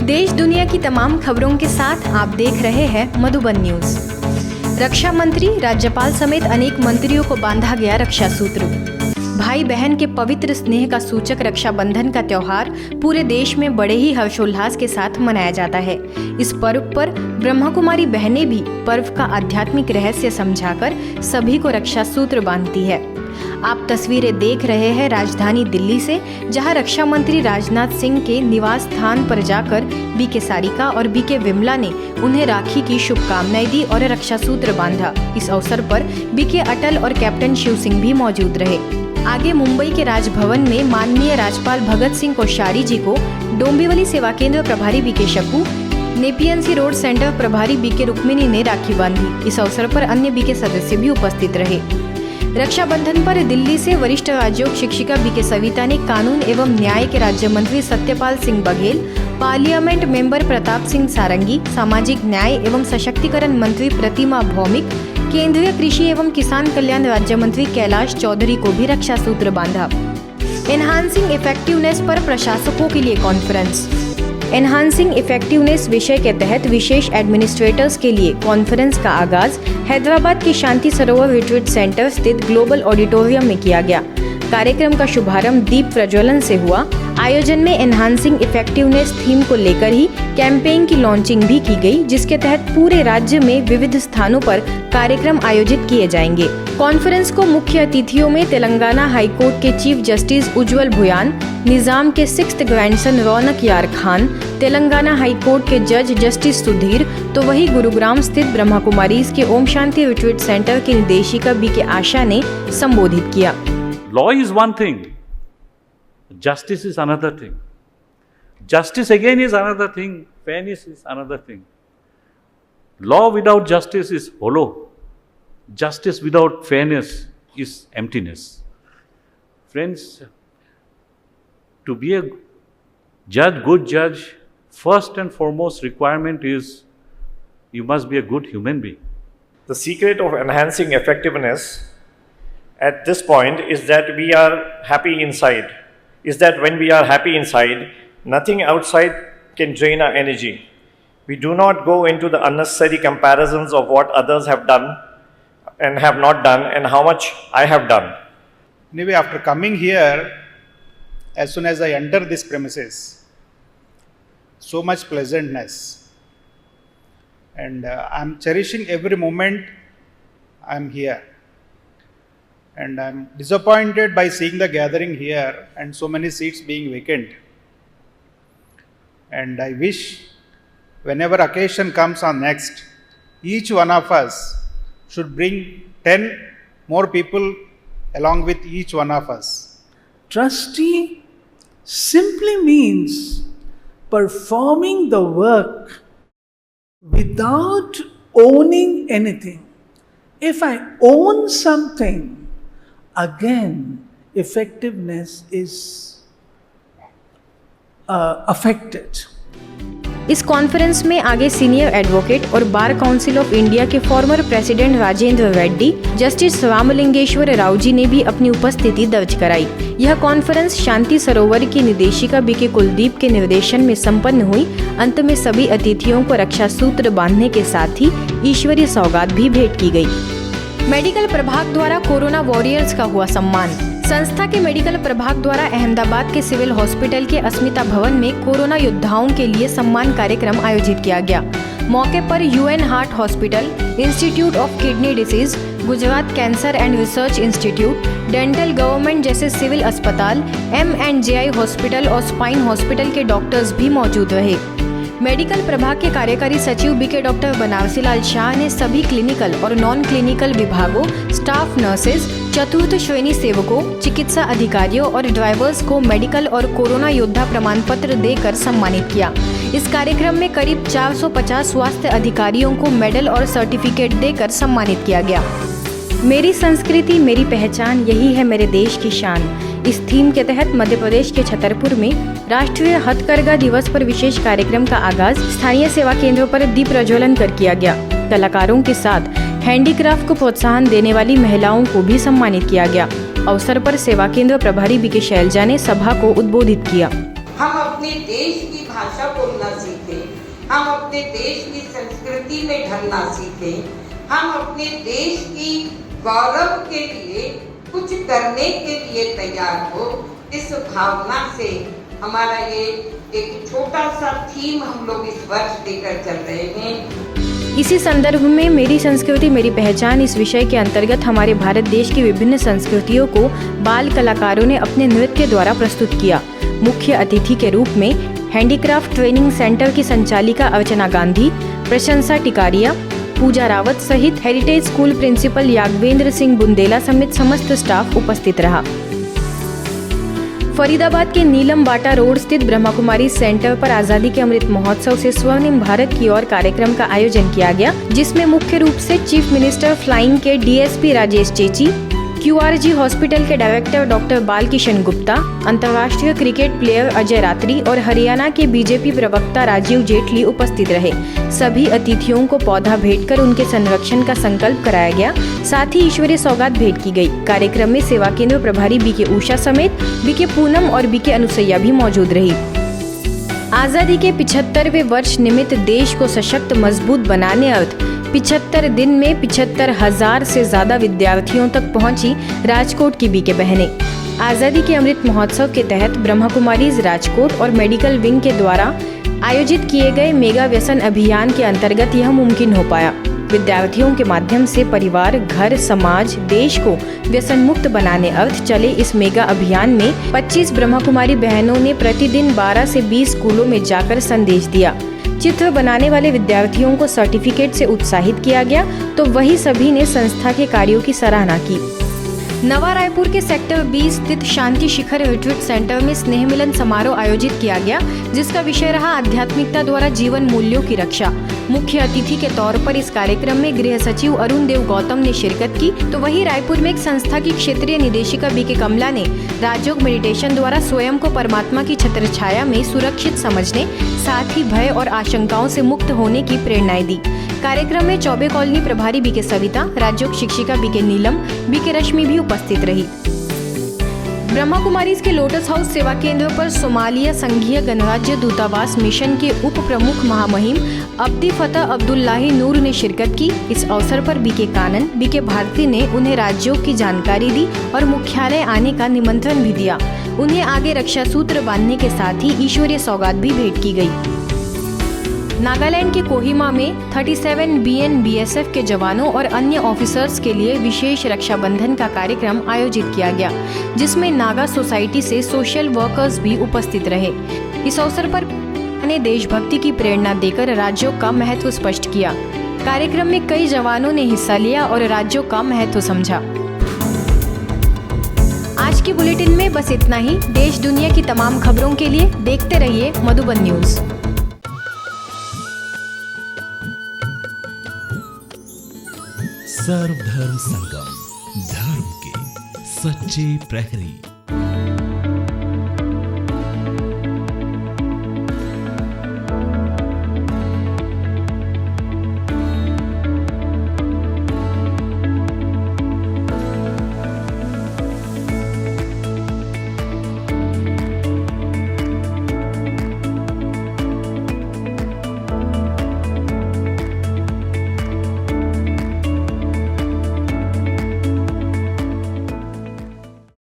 देश दुनिया की तमाम खबरों के साथ आप देख रहे हैं मधुबन न्यूज। रक्षा मंत्री, राज्यपाल समेत अनेक मंत्रियों को बांधा गया रक्षा सूत्र। भाई बहन के पवित्र स्नेह का सूचक रक्षाबंधन का त्योहार पूरे देश में बड़े ही हर्षोल्लास के साथ मनाया जाता है। इस पर्व पर ब्रह्मा कुमारी बहनें भी पर्व का आध्यात्मिक रहस्य समझाकर सभी को रक्षा सूत्र बांधती है। आप तस्वीरें देख रहे हैं राजधानी दिल्ली से, जहां रक्षा मंत्री राजनाथ सिंह के निवास स्थान पर जाकर बीके सारिका और बीके विमला ने उन्हें राखी की शुभकामनाएं दी और रक्षा सूत्र बांधा। इस अवसर पर बीके अटल और कैप्टन शिव सिंह भी मौजूद रहे। आगे मुंबई के राजभवन में माननीय राज्यपाल भगत सिंह कोश्यारी जी को डोंबिवली सेवा केंद्र प्रभारी बीके शकू, नेपियंसी रोड सेंटर प्रभारी बीके रुक्मिणी ने राखी बांधी। इस अवसर पर अन्य बीके सदस्य भी उपस्थित रहे। रक्षाबंधन पर दिल्ली से वरिष्ठ राजयोग शिक्षिका बीके सविता ने कानून एवं न्याय के राज्य मंत्री सत्यपाल सिंह बघेल, पार्लियामेंट मेंबर प्रताप सिंह सारंगी, सामाजिक न्याय एवं सशक्तिकरण मंत्री प्रतिमा भौमिक, केंद्रीय कृषि एवं किसान कल्याण राज्य मंत्री कैलाश चौधरी को भी रक्षा सूत्र बांधा। एनहांसिंग इफेक्टिवनेस पर प्रशासकों के लिए कॉन्फ्रेंस। एनहांसिंग इफेक्टिवनेस विषय के तहत विशेष एडमिनिस्ट्रेटर्स के लिए कॉन्फ्रेंस का आगाज हैदराबाद के शांति सरोवर रिट्रीट सेंटर स्थित ग्लोबल ऑडिटोरियम में किया गया। कार्यक्रम का शुभारंभ दीप प्रज्वलन से हुआ। आयोजन में एनहांसिंग इफेक्टिवनेस थीम को लेकर ही कैंपेन की लॉन्चिंग भी की गई, जिसके तहत पूरे राज्य में विविध स्थानों पर कार्यक्रम आयोजित किए जाएंगे। कॉन्फ्रेंस को मुख्य अतिथियों में तेलंगाना हाईकोर्ट के चीफ जस्टिस उज्जवल भुयान, निजाम के 6th ग्रैंडसन रौनक यार खान, तेलंगाना हाईकोर्ट के जज जस्टिस सुधीर, तो वही गुरुग्राम स्थित ब्रह्मा कुमारीज के ओम शांति रिट्रीट सेंटर की निदेशिका बीके आशा ने संबोधित किया। Law is one thing, justice is another thing. Justice again is another thing, fairness is another thing. Law without justice is hollow. Justice without fairness is emptiness. Friends, to be a judge, good judge, first and foremost requirement is you must be a good human being. The secret of enhancing effectiveness at this point is that we are happy inside. Is that when we are happy inside, nothing outside can drain our energy. We do not go into the unnecessary comparisons of what others have done and have not done and how much I have done. Anyway, after coming here, as soon as I enter this premises, so much pleasantness, and I'm cherishing every moment I'm here. And I'm disappointed by seeing the gathering here and so many seats being vacant. And I wish whenever occasion comes on next, each one of us should bring 10 more people along with each one of us. Trustee simply means performing the work without owning anything. If I own something, again, effectiveness is affected. इस conference में आगे senior advocate और Bar Council of India के former president Rajendra Reddy, justice Ramalingeswara Rao ji ने भी अपनी उपस्थिति दर्ज कराई। यह कॉन्फ्रेंस शांति सरोवर की निदेशिका बीके कुलदीप के निर्देशन में संपन्न हुई। अंत में सभी अतिथियों को रक्षा सूत्र बांधने के साथ ही ईश्वरीय सौगात भी भेंट की गई। मेडिकल प्रभाग द्वारा कोरोना वॉरियर्स का हुआ सम्मान। संस्था के मेडिकल प्रभाग द्वारा अहमदाबाद के सिविल हॉस्पिटल के अस्मिता भवन में कोरोना योद्धाओं के लिए सम्मान कार्यक्रम आयोजित किया गया। मौके पर UN heart hospital, institute of kidney disease, Gujarat cancer and research institute, dental government जैसे सिविल अस्पताल, M&JI हॉस्पिटल और स्पाइन हॉस्पिटल के डॉक्टर्स भी मौजूद रहे। मेडिकल प्रभाग के कार्यकारी सचिव बीके डॉक्टर बनारसी लाल शाह ने सभी क्लिनिकल और नॉन क्लिनिकल विभागों, स्टाफ नर्सेज, चतुर्थ श्रेणी सेवकों, चिकित्सा अधिकारियों और ड्राइवर्स को मेडिकल और कोरोना योद्धा प्रमाण पत्र देकर सम्मानित किया। इस कार्यक्रम में करीब 450 स्वास्थ्य अधिकारियों को मेडल और सर्टिफिकेट देकर सम्मानित किया गया। मेरी संस्कृति मेरी पहचान, यही है मेरे देश की शान। इस थीम के तहत मध्य प्रदेश के छतरपुर में राष्ट्रीय हथकरघा दिवस पर विशेष कार्यक्रम का आगाज स्थानीय सेवा केंद्रों पर दीप प्रज्वलन कर किया गया। कलाकारों के साथ हैंडीक्राफ्ट को प्रोत्साहन देने वाली महिलाओं को भी सम्मानित किया गया। अवसर पर सेवा केंद्र प्रभारी बीके शैलजा ने सभा को उद्बोधित किया। हम अपने देश की भाषा बोलना सीखें। हम अपने देश की संस्कृति में ढलना सीखें, हम अपने देश की गौरव के लिए कुछ करने के लिए तैयार हो। इस भावना से हमारा ये एक छोटा सा थीम हम लोग इस वर्ष लेकर चल रहे हैं। इसी संदर्भ में मेरी संस्कृति मेरी पहचान इस विषय के अंतर्गत हमारे भारत देश की विभिन्न संस्कृतियों को बाल कलाकारों ने अपने नृत्य द्वारा प्रस्तुत किया। मुख्य अतिथि के रूप में हैंडीक्राफ्ट ट्रेनिंग सेंटर की संचालिका अर्चना गांधी, प्रशंसा टिकारिया, पूजा रावत सहित heritage school principal Yagvendra Singh Bundela समेत समस्त स्टाफ उपस्थित रहा। फरीदाबाद के नीलम बाटा रोड स्थित ब्रह्मा कुमारी सेंटर पर आजादी के अमृत महोत्सव से स्वर्णिम भारत की ओर कार्यक्रम का आयोजन किया गया, जिसमें मुख्य रूप से चीफ मिनिस्टर फ्लाइंग के डीएसपी राजेश चेची, क्यूआरजी हॉस्पिटल के डायरेक्टर डॉक्टर बालकिशन गुप्ता, अंतर्राष्ट्रीय क्रिकेट प्लेयर अजय रात्रि और हरियाणा के बीजेपी प्रवक्ता राजीव जेटली उपस्थित रहे। सभी अतिथियों को पौधा भेंट कर उनके संरक्षण का संकल्प कराया गया। साथ ही ईश्वरीय सौगात भेंट की गई। कार्यक्रम में सेवा केंद्र प्रभारी बीके उषा समेत बीके पूनम और बीके अनुसैया भी मौजूद रही। आजादी के 75वें वर्ष निमित्त देश को सशक्त मजबूत बनाने अर्थ 75 दिन में 75,000 से ज्यादा विद्यार्थियों तक पहुंची राजकोट की बीके बहनें। आजादी के अमृत महोत्सव के तहत ब्रह्मा कुमारीज राजकोट और मेडिकल विंग के द्वारा आयोजित किए गए मेगा व्यसन अभियान के अंतर्गत यह मुमकिन हो पाया। विद्यार्थियों के माध्यम से परिवार, घर, समाज, देश को व्यसन मुक्त बनाने अर्थ चले इस मेगा अभियान में 25 ब्रह्मा कुमारी बहनों ने प्रतिदिन 12 से 20 स्कूलों में जाकर संदेश दिया। चित्र बनाने वाले विद्यार्थियों को सर्टिफिकेट से उत्साहित किया गया, तो वही सभी ने संस्था के कार्यों की सराहना की। नवा रायपुर के सेक्टर 20 स्थित शांति शिखर रिट्रीट सेंटर में स्नेह मिलन समारोह आयोजित किया गया, जिसका विषय रहा आध्यात्मिकता द्वारा जीवन मूल्यों की रक्षा। मुख्य अतिथि के तौर पर इस कार्यक्रम में गृह सचिव अरुण देव गौतम ने शिरकत की, तो वहीं रायपुर में एक संस्था की क्षेत्रीय निदेशिका बीके कमला ने राजयोग मेडिटेशन द्वारा स्वयं को परमात्मा की छत्रछाया में सुरक्षित समझने, साथ ही भय और आशंकाओं से मुक्त होने की प्रेरणाएं दी। कार्यक्रम में चौबे कॉलोनी प्रभारी बीके सविता, राजयोग शिक्षिका बीके नीलम, बीके रश्मि भी उपस्थित रही। ब्रह्मा कुमारीज के लोटस हाउस सेवा केंद्र पर सोमालिया संघीय गणराज्य दूतावास मिशन के उप प्रमुख महामहिम अब्दी फतह अब्दुल्लाही नूर ने शिरकत की। इस अवसर पर बीके कानन, बीके भारती ने उन्हें राज्यों की जानकारी दी और मुख्यालय आने का निमंत्रण भी दिया। उन्हें आगे रक्षा सूत्र बांधने के साथ ही ईश्वरीय सौगात भी भेंट की गई। नागालैंड के कोहिमा में 37 BNBSF के जवानों और अन्य ऑफिसर्स के लिए विशेष रक्षाबंधन का कार्यक्रम आयोजित किया गया, जिसमें नागा सोसाइटी से सोशल वर्कर्स भी उपस्थित रहे। इस अवसर पर ने देशभक्ति की प्रेरणा देकर राज्यों का महत्व स्पष्ट किया। कार्यक्रम में कई जवानों ने हिस्सा लिया और राज्यों का महत्व समझा। आज की बुलेटिन में बस इतना ही। देश दुनिया की तमाम खबरों के लिए देखते रहिए मधुबन न्यूज। सर्वधर्म संगम, धर्म के सच्चे प्रहरी।